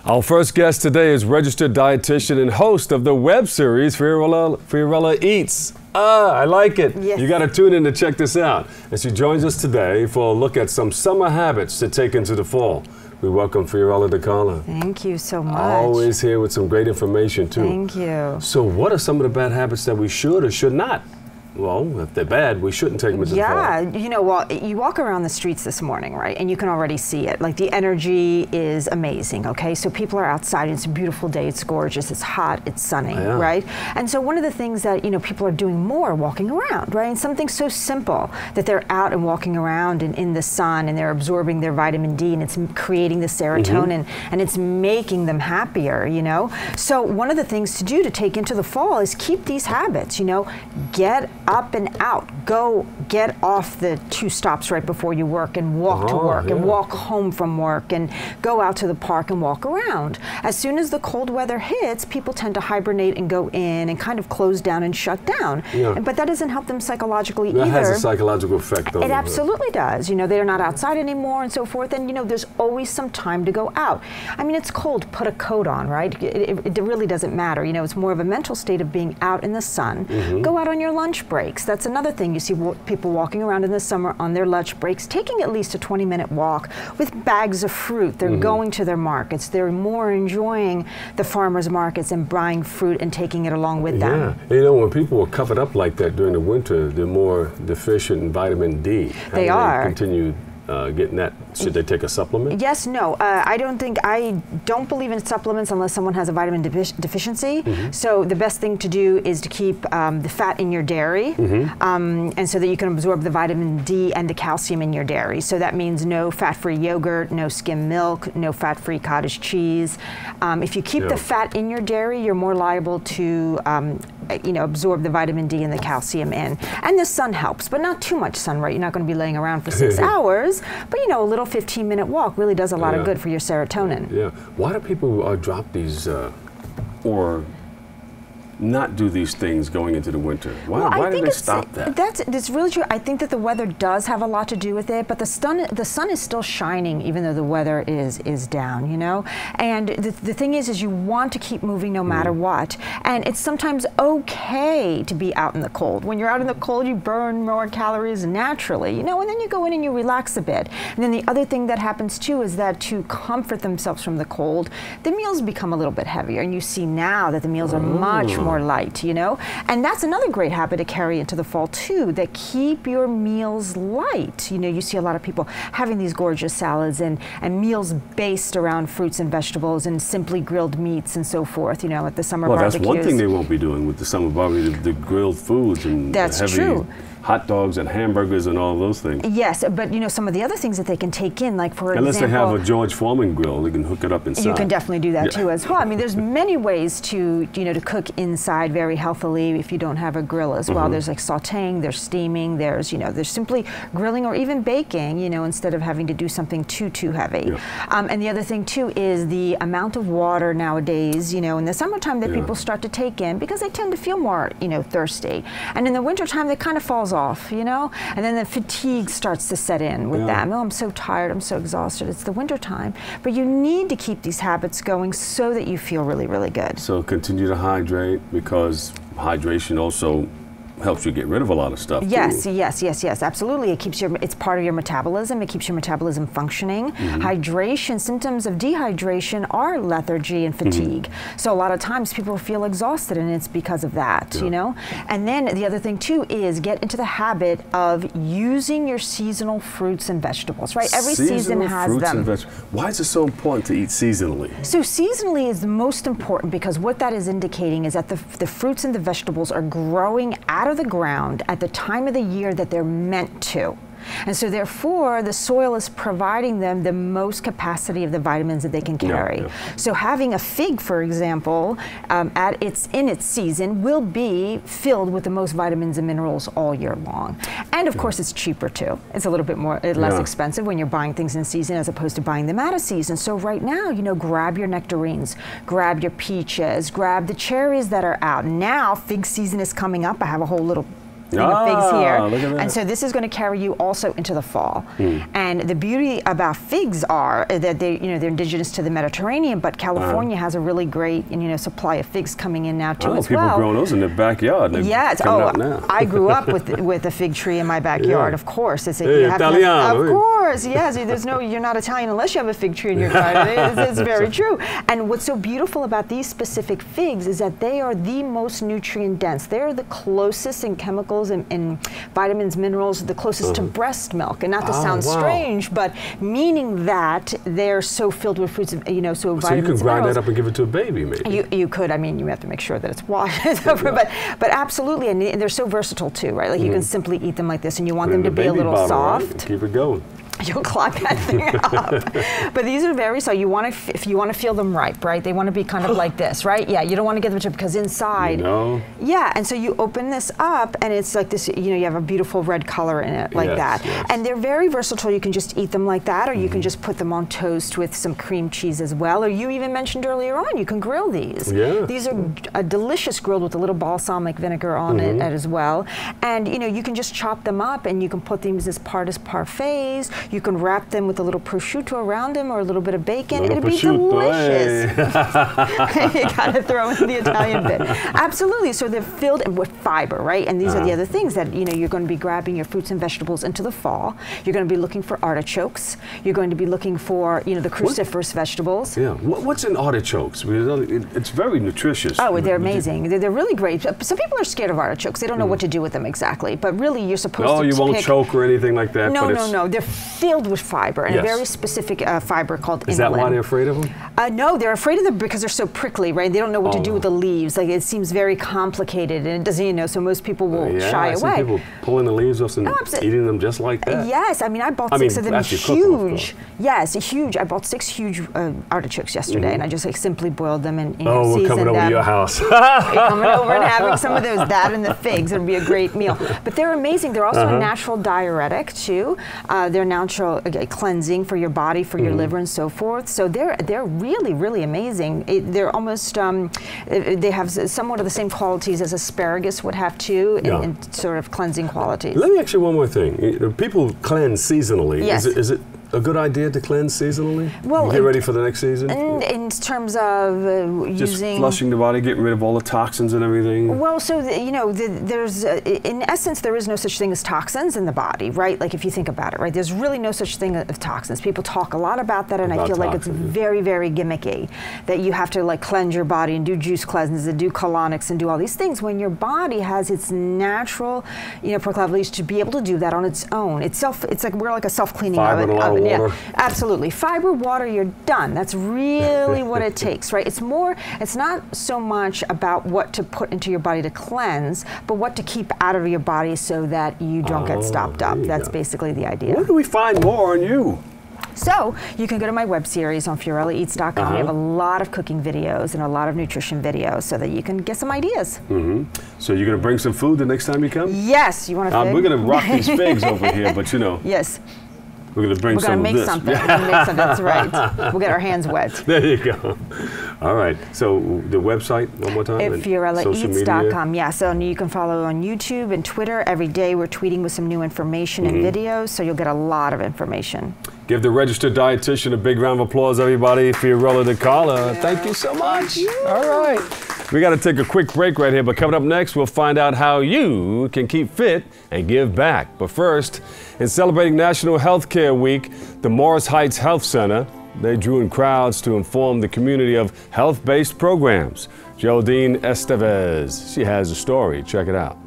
Our first guest today is registered dietitian and host of the web series FiorellaEats. I like it. Yes. You got to tune in to check this out. And she joins us today for a look at some summer habits to take into the fall. We welcome Fiorella DiCarlo. Thank you so much. Always here with some great information too. Thank you. So what are some of the bad habits that we should or should not? Well, if they're bad, we shouldn't take them into the fall. Yeah, you know, well, you walk around the streets this morning, right, and you can already see it. Like, the energy is amazing, okay? So people are outside, and it's a beautiful day, it's gorgeous, it's hot, it's sunny, Yeah. right? And so one of the things that, you know, people are doing more, walking around, right? And something so simple, that they're out and walking around and in the sun, and they're absorbing their vitamin D, and it's creating the serotonin, and it's making them happier, you know? So one of the things to do to take into the fall is keep these habits, you know? Get up and out. Go get off the 2 stops right before you work and walk to work and walk home from work and go out to the park and walk around. As soon as the cold weather hits, people tend to hibernate and go in and kind of close down and shut down. Yeah. But that doesn't help them psychologically either. That has a psychological effect on them. It absolutely does. You know, they're not outside anymore and so forth. And, you know, there's always some time to go out. I mean, it's cold. Put a coat on, right? It really doesn't matter. You know, it's more of a mental state of being out in the sun. Go out on your lunch breaks. That's another thing. You see people walking around in the summer on their lunch breaks, taking at least a 20-minute walk with bags of fruit. They're going to their markets. They're more enjoying the farmers markets and buying fruit and taking it along with them. Yeah. You know, when people are covered up like that during the winter, they're more deficient in vitamin D. How They do are. Continue getting that? Should they take a supplement? Yes, no. I don't believe in supplements unless someone has a vitamin deficiency. So the best thing to do is to keep the fat in your dairy, and so that you can absorb the vitamin D and the calcium in your dairy. So that means no fat-free yogurt, no skim milk, no fat-free cottage cheese. If you keep the fat in your dairy, you're more liable to you know, absorb the vitamin D and the calcium in. And the sun helps, but not too much sun, right? You're not going to be laying around for 6 hours, but you know, a little 15-minute walk really does a lot of good for your serotonin. Yeah. Why do people drop these or not do these things going into the winter? Why do they stop that? That's really true. I think that the weather does have a lot to do with it, but the sun is still shining even though the weather is down, you know? And the thing is you want to keep moving no matter what. And it's sometimes okay to be out in the cold. When you're out in the cold, you burn more calories naturally, you know, and then you go in and you relax a bit. And then the other thing that happens too is that to comfort themselves from the cold, the meals become a little bit heavier. And you see now that the meals are much more light, you know? And that's another great habit to carry into the fall too, that keep your meals light. You know, you see a lot of people having these gorgeous salads and meals based around fruits and vegetables and simply grilled meats and so forth, you know, at the summer barbecues. Well, that's one thing they won't be doing with the summer barbecue, the grilled foods and that's heavy true. hot dogs and hamburgers and all those things. Yes, but you know, some of the other things that they can take in, like for Unless example, they have a George Foreman grill, they can hook it up inside. you can definitely do that too as well. I mean, there's many ways to, you know, to cook inside very healthily if you don't have a grill as well. There's like sauteing, there's steaming, there's, you know, there's simply grilling or even baking, you know, instead of having to do something too heavy. And the other thing too is the amount of water nowadays, you know, in the summertime that people start to take in because they tend to feel more, you know, thirsty. And in the wintertime, that kind of falls off, you know? And then the fatigue starts to set in with them. Oh, I'm so tired, I'm so exhausted. It's the winter time. But you need to keep these habits going so that you feel really, really good. So continue to hydrate, because hydration also helps you get rid of a lot of stuff. Yes, too. yes, absolutely. It keeps it's part of your metabolism. It keeps your metabolism functioning. Hydration, symptoms of dehydration are lethargy and fatigue. So a lot of times people feel exhausted, and it's because of that, you know? And then the other thing too is get into the habit of using your seasonal fruits and vegetables, right? Every season has them. Why is it so important to eat seasonally? So seasonally is the most important because what that is indicating is that the fruits and the vegetables are growing out of the ground at the time of the year that they're meant to. And so therefore, the soil is providing them the most capacity of the vitamins that they can carry. So having a fig, for example, in its season will be filled with the most vitamins and minerals all year long. And of course, it's cheaper too. It's a little bit more less expensive when you're buying things in season as opposed to buying them out of season. So right now, you know, grab your nectarines, grab your peaches, grab the cherries that are out. Now, fig season is coming up. I have a whole little thing of figs here. Look at that. And so this is going to carry you also into the fall. And the beauty about figs are that they, they're indigenous to the Mediterranean, but California has a really great, supply of figs coming in now too as well. People growing those in their backyard. Yes. I grew up with a fig tree in my backyard. Of course, it's Italiano. Of course, yes. You're not Italian unless you have a fig tree in your garden. It's very true. And what's so beautiful about these specific figs is that they are the most nutrient dense. They're the closest in chemicals and vitamins, minerals, the closest to breast milk. And not to sound strange, but meaning that they're so filled with fruits, so vitamins. So you can grind that up and give it to a baby, maybe. You could. I mean, you have to make sure that it's washed. But absolutely, and they're so versatile too, right? Like you can simply eat them like this, and you want them to be a little soft. Right? Keep it going. You'll clog that thing up. But these are very, so you want to, if you want to feel them ripe, right? They want to be kind of like this, right? Yeah, you don't want to get them to, because inside. Yeah, and so you open this up and it's like this, you have a beautiful red color in it, like that. Yes. And they're very versatile. You can just eat them like that, or you can just put them on toast with some cream cheese as well. Or you even mentioned earlier on, you can grill these. Yeah. These are delicious grilled with a little balsamic vinegar on it as well. And you can just chop them up and you can put these as part as parfaits. You can wrap them with a little prosciutto around them or a little bit of bacon. It'd be delicious. You gotta throw in the Italian bit. Absolutely. So they're filled with fiber, right? And these are the other things that you're going to be grabbing your fruits and vegetables into the fall. You're going to be looking for artichokes. You're going to be looking for the cruciferous vegetables. Yeah. What's in artichokes? It's very nutritious. Oh, they're amazing. They're really great. Some people are scared of artichokes. They don't know what to do with them exactly. But really, you're supposed to. Oh, you won't choke or anything like that. No, no. They're filled with fiber, and a very specific fiber called inulin. Is that why they're afraid of them? No, they're afraid of them because they're so prickly, right? They don't know what to do with the leaves. Like, it seems very complicated, and it doesn't, so most people will shy away. I see people pulling the leaves off and eating them just like that. Yes, I mean, I bought 6 of them huge. Yes, huge. I bought 6 huge artichokes yesterday, and I just simply boiled them and seasoned them. We're coming over to your house. We're coming over and having some of those, that and the figs. It would be a great meal. But they're amazing. They're also a natural diuretic, too. They're natural cleansing for your body, for your liver, and so forth. So they're really, really amazing. They're almost they have somewhat of the same qualities as asparagus would have too, in sort of cleansing qualities. Let me ask you one more thing. People cleanse seasonally. Yes. Is it a good idea to cleanse seasonally? Well, get ready for the next season? In terms of just flushing the body, getting rid of all the toxins and everything? Well, so, there's, in essence, there is no such thing as toxins in the body, right? Like, if you think about it, right? There's really no such thing as toxins. People talk a lot about that, and I feel like it's very, very gimmicky, that you have to, like, cleanse your body and do juice cleanses and do colonics and do all these things when your body has its natural, proclivities to be able to do that on its own. It's like we're like a self-cleaning oven. Yeah, absolutely. Fiber, water, you're done. That's really what it takes, right? It's not so much about what to put into your body to cleanse, but what to keep out of your body so that you don't get stopped up. That's basically the idea. Where do we find more on you? So you can go to my web series on FiorellaEats.com. We have a lot of cooking videos and a lot of nutrition videos so that you can get some ideas. So you're going to bring some food the next time you come? Yes. You want to We're going to rock these figs over here, but Yes. We're going to bring some of this. We're going to make something. That's right. We'll get our hands wet. There you go. All right. So the website, one more time? At FiorellaEats.com. Yeah, so you can follow on YouTube and Twitter. Every day we're tweeting with some new information and videos, so you'll get a lot of information. Give the registered dietitian a big round of applause, everybody. Fiorella DiCarlo. Thank you so much. All right. We got to take a quick break right here, but coming up next, we'll find out how you can keep fit and give back. But first, in celebrating National Healthcare Week, the Morris Heights Health Center, they drew in crowds to inform the community of health-based programs. Geraldine Estevez, she has a story. Check it out.